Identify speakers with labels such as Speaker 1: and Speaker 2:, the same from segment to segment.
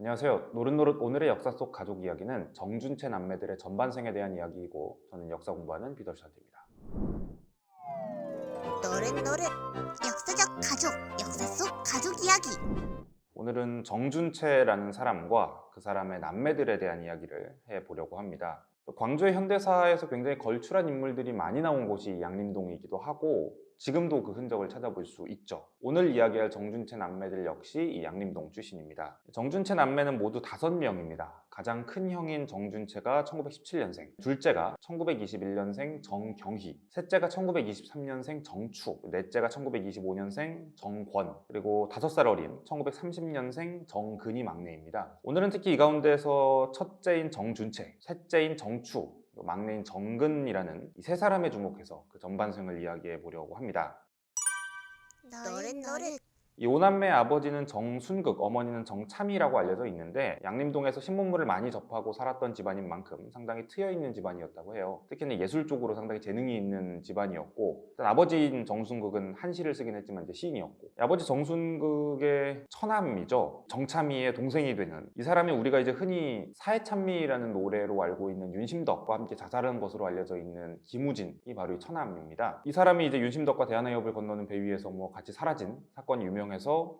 Speaker 1: 안녕하세요. 노릇노릇 오늘의 역사 속 가족 이야기는 정준채 남매들의 전반생에 대한 이야기이고 저는 역사 공부하는 비덜션트입니다.
Speaker 2: 노릇노릇 역사적 가족 역사 속 가족 이야기.
Speaker 1: 오늘은 정준채라는 사람과 그 사람의 남매들에 대한 이야기를 해보려고 합니다. 광주의 현대사에서 굉장히 걸출한 인물들이 많이 나온 곳이 양림동이기도 하고 지금도 그 흔적을 찾아볼 수 있죠. 오늘 이야기할 정준채 남매들 역시 이 양림동 출신입니다. 정준채 남매는 모두 5명입니다. 가장 큰 형인 정준채가 1917년생, 둘째가 1921년생 정경희, 셋째가 1923년생 정추, 넷째가 1925년생 정권, 그리고 5살 어린 1930년생 정근이 막내입니다. 오늘은 특히 이 가운데서 첫째인 정준채, 셋째인 정추, 막내인 정근이라는 이 세 사람에 주목해서 그 전반생을 이야기해 보려고 합니다.
Speaker 2: 노릇노릇
Speaker 1: 이 오남매의 아버지는 정순극, 어머니는 정참이라고 알려져 있는데 양림동에서 신문물을 많이 접하고 살았던 집안인 만큼 상당히 트여있는 집안이었다고 해요. 특히나 예술 쪽으로 상당히 재능이 있는 집안이었고, 일단 아버지인 정순극은 한시를 쓰긴 했지만 이제 시인이었고, 아버지 정순극의 처남이죠. 정참이의 동생이 되는 이 사람이 우리가 이제 흔히 사해찬미라는 노래로 알고 있는 윤심덕과 함께 자살한 것으로 알려져 있는 김우진이 바로 이 처남입니다. 이 사람이 이제 윤심덕과 대한해협을 건너는 배 위에서 같이 사라진 사건이 유명해서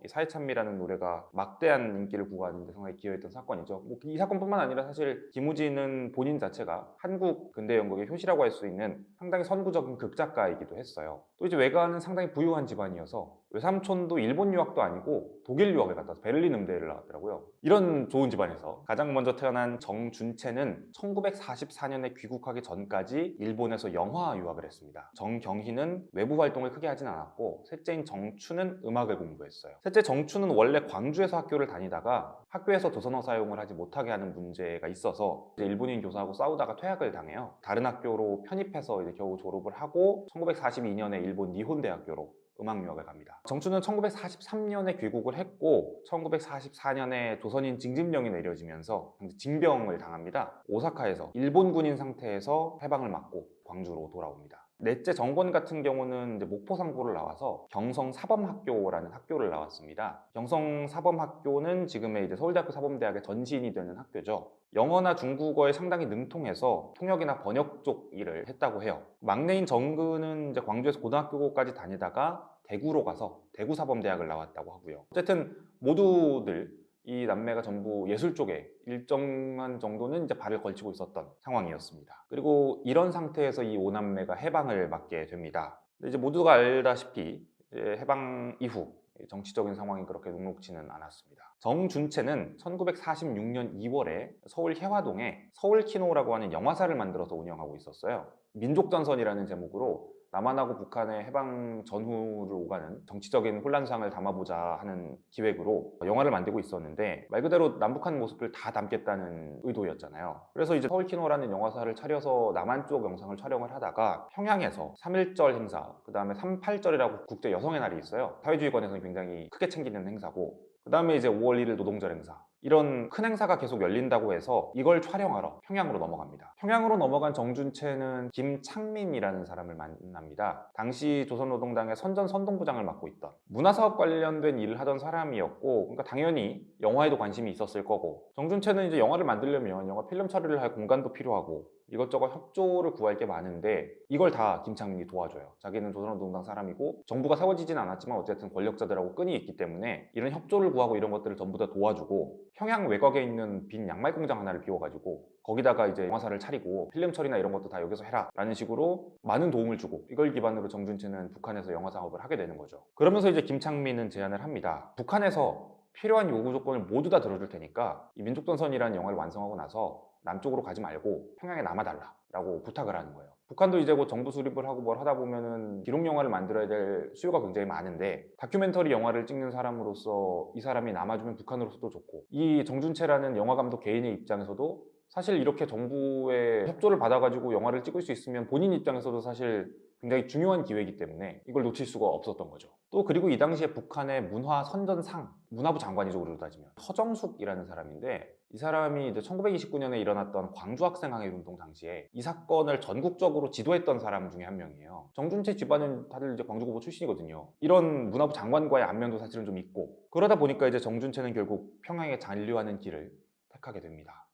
Speaker 1: 이 사해찬미라는 노래가 막대한 인기를 구가하는 데 상당히 기여했던 사건이죠. 이 사건뿐만 아니라 사실 김우진은 본인 자체가 한국 근대 연극의 효시라고 할 수 있는 상당히 선구적인 극작가이기도 했어요. 또 이제 외가는 상당히 부유한 집안이어서 외삼촌도 일본 유학도 아니고 독일 유학을 갔다 와서 베를린 음대를 나왔더라고요. 이런 좋은 집안에서 가장 먼저 태어난 정준채는 1944년에 귀국하기 전까지 일본에서 영화 유학을 했습니다. 정경희는 외부 활동을 크게 하진 않았고, 셋째인 정추는 음악을 공부했어요. 셋째 정추는 원래 광주에서 학교를 다니다가 학교에서 조선어 사용을 하지 못하게 하는 문제가 있어서 이제 일본인 교사하고 싸우다가 퇴학을 당해요. 다른 학교로 편입해서 이제 겨우 졸업을 하고 1942년에 일본 니혼대학교로 음악 유학을 갑니다. 정추는 1943년에 귀국을 했고 1944년에 조선인 징집령이 내려지면서 징병을 당합니다. 오사카에서 일본 군인 상태에서 해방을 맞고 광주로 돌아옵니다. 넷째 정권 같은 경우는 이제 목포상고를 나와서 경성사범학교라는 학교를 나왔습니다. 경성사범학교는 지금의 이제 서울대학교 사범대학의 전신이 되는 학교죠. 영어나 중국어에 상당히 능통해서 통역이나 번역 쪽 일을 했다고 해요. 막내인 정근은 이제 광주에서 고등학교까지 다니다가 대구로 가서 대구사범대학을 나왔다고 하고요. 어쨌든 모두들 이 남매가 전부 예술 쪽에 일정한 정도는 이제 발을 걸치고 있었던 상황이었습니다. 그리고 이런 상태에서 이 오남매가 해방을 맞게 됩니다. 근데 이제 모두가 알다시피 해방 이후 정치적인 상황이 그렇게 녹록지는 않았습니다. 정준채는 1946년 2월에 서울 해화동에 서울키노라고 하는 영화사를 만들어서 운영하고 있었어요. 민족전선이라는 제목으로 남한하고 북한의 해방 전후를 오가는 정치적인 혼란상을 담아보자 하는 기획으로 영화를 만들고 있었는데, 말 그대로 남북한 모습을 다 담겠다는 의도였잖아요. 그래서 이제 서울키노라는 영화사를 차려서 남한 쪽 영상을 촬영을 하다가 평양에서 3.1절 행사, 그 다음에 3.8절이라고 국제 여성의 날이 있어요. 사회주의권에서는 굉장히 크게 챙기는 행사고, 그 다음에 이제 5월 1일 노동절 행사, 이런 큰 행사가 계속 열린다고 해서 이걸 촬영하러 평양으로 넘어갑니다. 평양으로 넘어간 정준채는 김창민이라는 사람을 만납니다. 당시 조선노동당의 선전선동부장을 맡고 있던 문화사업 관련된 일을 하던 사람이었고, 그러니까 당연히 영화에도 관심이 있었을 거고, 정준채는 이제 영화를 만들려면 영화 필름 처리를 할 공간도 필요하고 이것저것 협조를 구할 게 많은데 이걸 다 김창민이 도와줘요. 자기는 조선노동당 사람이고 정부가 세워지진 않았지만 어쨌든 권력자들하고 끈이 있기 때문에 이런 협조를 구하고 이런 것들을 전부 다 도와주고, 평양 외곽에 있는 빈 양말 공장 하나를 비워가지고 거기다가 이제 영화사를 차리고 필름 처리나 이런 것도 다 여기서 해라 라는 식으로 많은 도움을 주고, 이걸 기반으로 정준채는 북한에서 영화 사업을 하게 되는 거죠. 그러면서 이제 김창민은 제안을 합니다. 북한에서 필요한 요구 조건을 모두 다 들어줄 테니까 이 민족전선이라는 영화를 완성하고 나서 남쪽으로 가지 말고 평양에 남아달라 라고 부탁을 하는 거예요. 북한도 이제 곧 정부 수립을 하고 뭘 하다 보면은 기록 영화를 만들어야 될 수요가 굉장히 많은데, 다큐멘터리 영화를 찍는 사람으로서 이 사람이 남아주면 북한으로서도 좋고, 이 정준채라는 영화 감독 개인의 입장에서도 사실 이렇게 정부의 협조를 받아가지고 영화를 찍을 수 있으면 본인 입장에서도 사실 굉장히 중요한 기회이기 때문에 이걸 놓칠 수가 없었던 거죠. 또 그리고 이 당시에 북한의 문화 선전상, 문화부 장관이죠, 우리로 따지면. 허정숙이라는 사람인데 이 사람이 이제 1929년에 일어났던 광주 학생 항해 운동 당시에 이 사건을 전국적으로 지도했던 사람 중에 한 명이에요. 정준채 집안은 다들 이제 광주고보 출신이거든요. 이런 문화부 장관과의 안면도 사실은 좀 있고, 그러다 보니까 이제 정준채는 결국 평양에 잔류하는 길을 택하게 됩니다.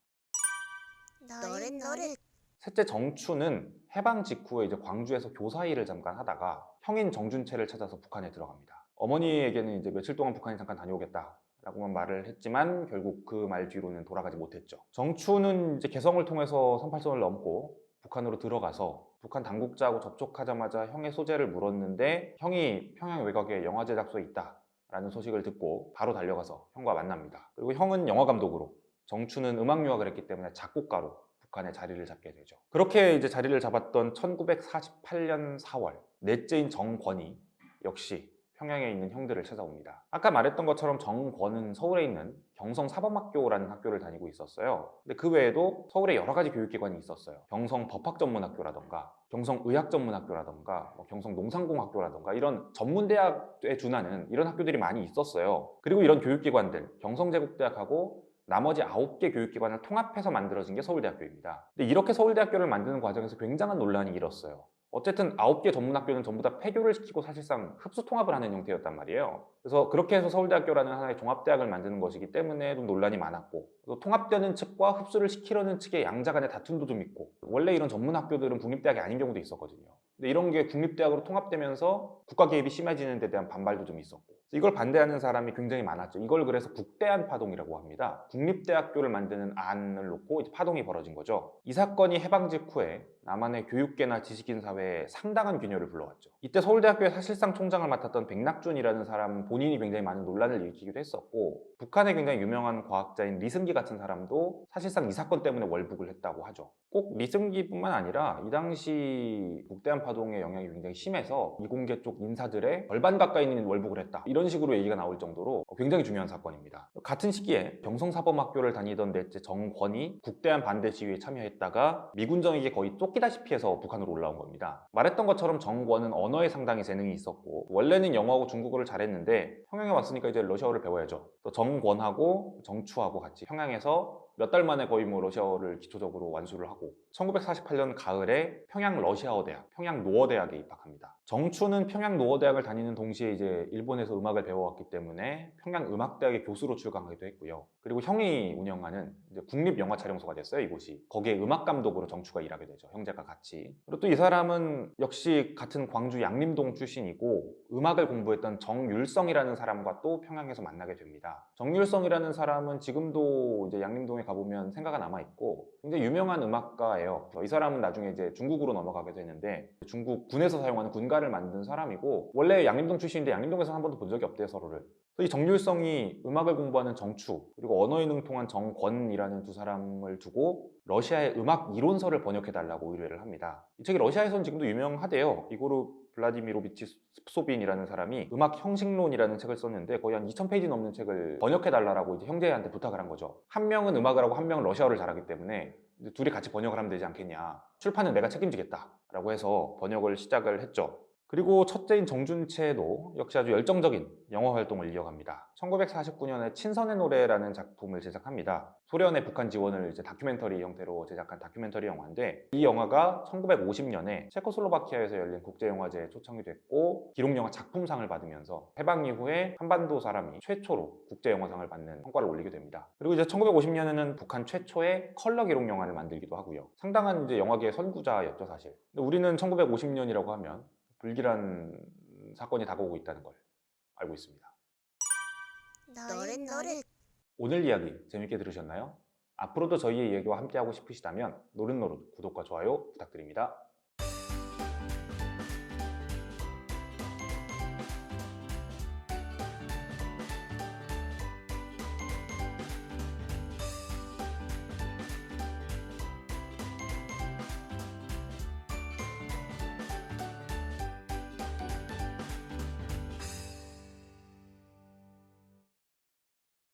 Speaker 2: 너를
Speaker 1: 셋째 정추는 해방 직후에 이제 광주에서 교사 일을 잠깐 하다가 형인 정준채를 찾아서 북한에 들어갑니다. 어머니에게는 이제 며칠 동안 북한에 잠깐 다녀오겠다라고만 말을 했지만 결국 그 말 뒤로는 돌아가지 못했죠. 정추는 이제 개성을 통해서 38선을 넘고 북한으로 들어가서 북한 당국자하고 접촉하자마자 형의 소재를 물었는데 형이 평양 외곽에 영화 제작소에 있다라는 소식을 듣고 바로 달려가서 형과 만납니다. 그리고 형은 영화 감독으로, 정추는 음악 유학을 했기 때문에 작곡가로 북한에 자리를 잡게 되죠. 그렇게 이제 자리를 잡았던 1948년 4월, 넷째인 정권이 역시 평양에 있는 형들을 찾아옵니다. 아까 말했던 것처럼 정권은 서울에 있는 경성사범학교라는 학교를 다니고 있었어요. 근데 그 외에도 서울에 여러 가지 교육기관이 있었어요. 경성법학전문학교라던가 경성의학전문학교라던가 경성농상공학교라던가 이런 전문대학에 준하는 이런 학교들이 많이 있었어요. 그리고 이런 교육기관들, 경성제국대학하고 나머지 9개 교육기관을 통합해서 만들어진 게 서울대학교입니다. 근데 이렇게 서울대학교를 만드는 과정에서 굉장한 논란이 일었어요. 어쨌든 9개 전문학교는 전부 다 폐교를 시키고 사실상 흡수 통합을 하는 형태였단 말이에요. 그래서 그렇게 해서 서울대학교라는 하나의 종합대학을 만드는 것이기 때문에 좀 논란이 많았고, 또 통합되는 측과 흡수를 시키려는 측의 양자 간의 다툼도 좀 있고, 원래 이런 전문학교들은 국립대학이 아닌 경우도 있었거든요. 근데 이런 게 국립대학으로 통합되면서 국가 개입이 심해지는 데 대한 반발도 좀 있었고, 이걸 반대하는 사람이 굉장히 많았죠. 이걸 그래서 국대안 파동이라고 합니다. 국립대학교를 만드는 안을 놓고 이제 파동이 벌어진 거죠. 이 사건이 해방 직후에 남한의 교육계나 지식인 사회에 상당한 균열을 불러왔죠. 이때 서울대학교의 사실상 총장을 맡았던 백낙준이라는 사람 본인이 굉장히 많은 논란을 일으키기도 했었고, 북한의 굉장히 유명한 과학자인 리승기 같은 사람도 사실상 이 사건 때문에 월북을 했다고 하죠. 꼭 리승기뿐만 아니라 이 당시 국대안 파동의 영향이 굉장히 심해서 이공계 쪽 인사들의 절반 가까이는 월북을 했다, 이런 식으로 얘기가 나올 정도로 굉장히 중요한 사건입니다. 같은 시기에 경성사범학교를 다니던 넷째 정권이 국대안 반대 시위에 참여했다가 미군정에게 거의 쫓기다시피 해서 북한으로 올라온 겁니다. 말했던 것처럼 정권은 언어에 상당히 재능이 있었고, 원래는 영어하고 중국어를 잘했는데 평양에 왔으니까 이제 러시아어를 배워야죠. 또 정권하고 정추하고 같이 평양에서 몇 달 만에 거의 뭐 러시아어를 기초적으로 완수를 하고 1948년 가을에 평양 러시아어 대학, 평양 노어대학에 입학합니다. 정추는 평양 노어대학을 다니는 동시에 이제 일본에서 음악을 배워왔기 때문에 평양 음악대학의 교수로 출강하기도 했고요. 그리고 형이 운영하는 이제 국립영화촬영소가 됐어요, 이곳이. 거기에 음악감독으로 정추가 일하게 되죠, 형제가 같이. 그리고 또 이 사람은 역시 같은 광주 양림동 출신이고 음악을 공부했던 정율성이라는 사람과 또 평양에서 만나게 됩니다. 정율성이라는 사람은 지금도 이제 양림동에 가보면 생가가 남아있고 굉장히 유명한 음악가예요. 이 사람은 나중에 이제 중국으로 넘어가게 되는데 중국 군에서 사용하는 군가를 만든 사람이고, 원래 양림동 출신인데 양림동에서 한 번도 본 적이 없대요, 서로를. 이 정율성이 음악을 공부하는 정추, 그리고 언어에 능통한 정권이라는 두 사람을 두고 러시아의 음악 이론서를 번역해달라고 의뢰를 합니다. 이 책이 러시아에서는 지금도 유명하대요. 이고르 블라디미로비치 습소빈이라는 사람이 음악 형식론이라는 책을 썼는데 거의 한 2000페이지 넘는 책을 번역해달라고 이제 형제한테 부탁을 한 거죠. 한 명은 음악을 하고 한 명은 러시아어를 잘하기 때문에 둘이 같이 번역을 하면 되지 않겠냐, 출판은 내가 책임지겠다 라고 해서 번역을 시작을 했죠. 그리고 첫째인 정준채도 역시 아주 열정적인 영화 활동을 이어갑니다. 1949년에 친선의 노래라는 작품을 제작합니다. 소련의 북한 지원을 이제 다큐멘터리 형태로 제작한 다큐멘터리 영화인데, 이 영화가 1950년에 체코슬로바키아에서 열린 국제영화제에 초청이 됐고 기록영화 작품상을 받으면서 해방 이후에 한반도 사람이 최초로 국제영화상을 받는 성과를 올리게 됩니다. 그리고 이제 1950년에는 북한 최초의 컬러 기록영화를 만들기도 하고요. 상당한 이제 영화계의 선구자였죠, 사실. 근데 우리는 1950년이라고 하면 불길한 사건이 다가오고 있다는 걸 알고 있습니다.
Speaker 2: 너를
Speaker 1: 오늘 이야기 재밌게 들으셨나요? 앞으로도 저희의 이야기와 함께하고 싶으시다면 노릇노릇 구독과 좋아요 부탁드립니다.